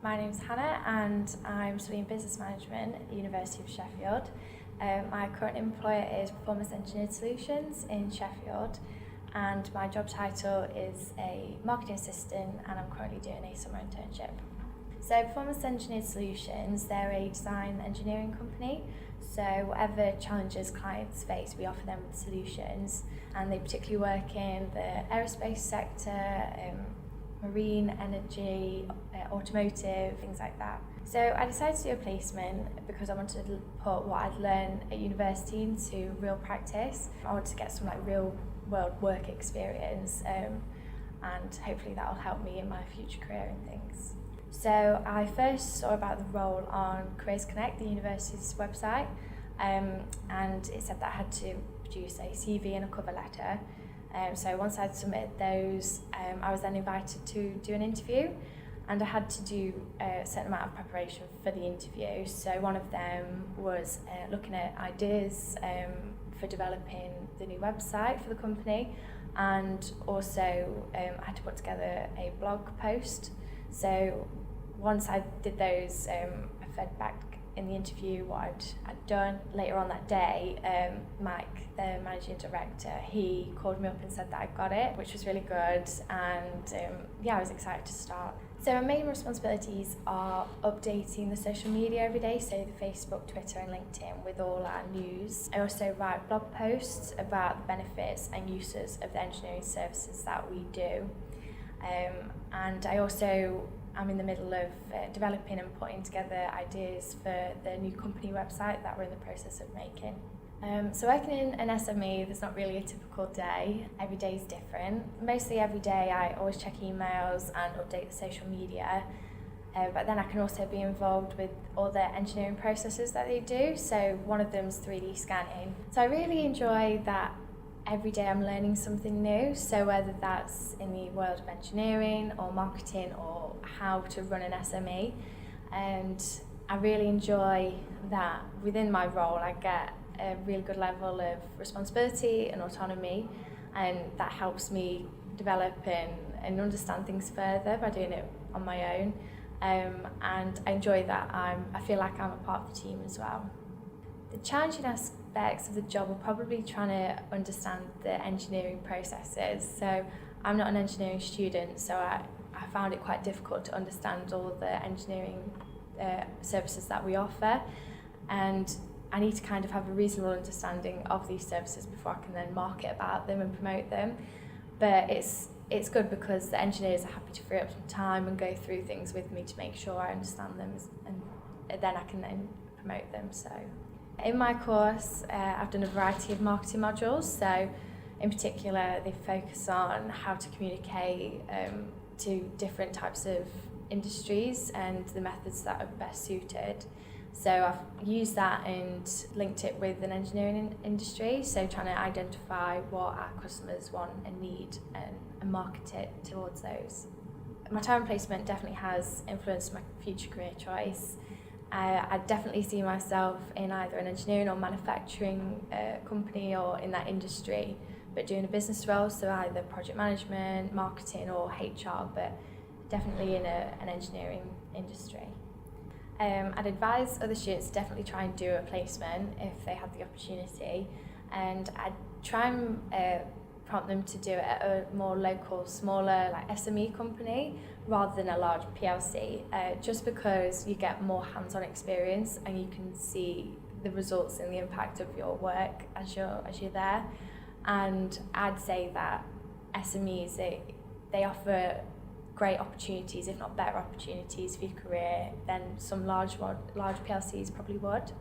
My name's Hannah and I'm studying business management at the University of Sheffield. My current employer is Performance Engineered Solutions in Sheffield, and my job title is a marketing assistant, and I'm currently doing a summer internship. So Performance Engineered Solutions, they're a design engineering company, so whatever challenges clients face, we offer them with solutions, and they particularly work in the aerospace sector, marine, energy, automotive, things like that. So I decided to do a placement because I wanted to put what I'd learned at university into real practice. I wanted to get some real world work experience, and hopefully that'll help me in my future career and things. So I first saw about the role on Careers Connect, the university's website, and it said that I had to produce a CV and a cover letter. So once I'd submitted those, I was then invited to do an interview, and I had to do a certain amount of preparation for the interview. So one of them was looking at ideas for developing the new website for the company, and also I had to put together a blog post. So once I did those, I fed back in the interview what I'd done. Later on that day, Mike, the managing director, he called me up and said that I got it, which was really good, and I was excited to start. So my main responsibilities are updating the social media every day, so the Facebook, Twitter and LinkedIn with all our news. I also write blog posts about the benefits and uses of the engineering services that we do. And I'm in the middle of developing and putting together ideas for the new company website that we're in the process of making. So working in an SME, there's not really a typical day. Every day is different. Mostly every day I always check emails and update the social media, but then I can also be involved with all the engineering processes that they do. So one of them is 3D scanning. So I really enjoy that. Every day I'm learning something new, so whether that's in the world of engineering or marketing or how to run an SME, and I really enjoy that within my role I get a really good level of responsibility and autonomy, and that helps me develop and understand things further by doing it on my own, and I enjoy that. I feel like I'm a part of the team as well. The challenging aspects of the job are probably trying to understand the engineering processes. So I'm not an engineering student, so I found it quite difficult to understand all the engineering services that we offer, and I need to kind of have a reasonable understanding of these services before I can then market about them and promote them. But it's good because the engineers are happy to free up some time and go through things with me to make sure I understand them, and then I can then promote them. So in my course, I've done a variety of marketing modules. So in particular, they focus on how to communicate to different types of industries and the methods that are best suited. So I've used that and linked it with an engineering industry, so trying to identify what our customers want and need and market it towards those. My time placement definitely has influenced my future career choice. I definitely see myself in either an engineering or manufacturing company or in that industry, but doing a business role, so either project management, marketing or HR, but definitely in an engineering industry. I'd advise other students to definitely try and do a placement if they have the opportunity, and I'd try and prompt them to do it at a more local, smaller SME company rather than a large PLC, just because you get more hands-on experience and you can see the results and the impact of your work as you're there. And I'd say that SMEs, they offer great opportunities, if not better opportunities for your career than some large PLCs probably would.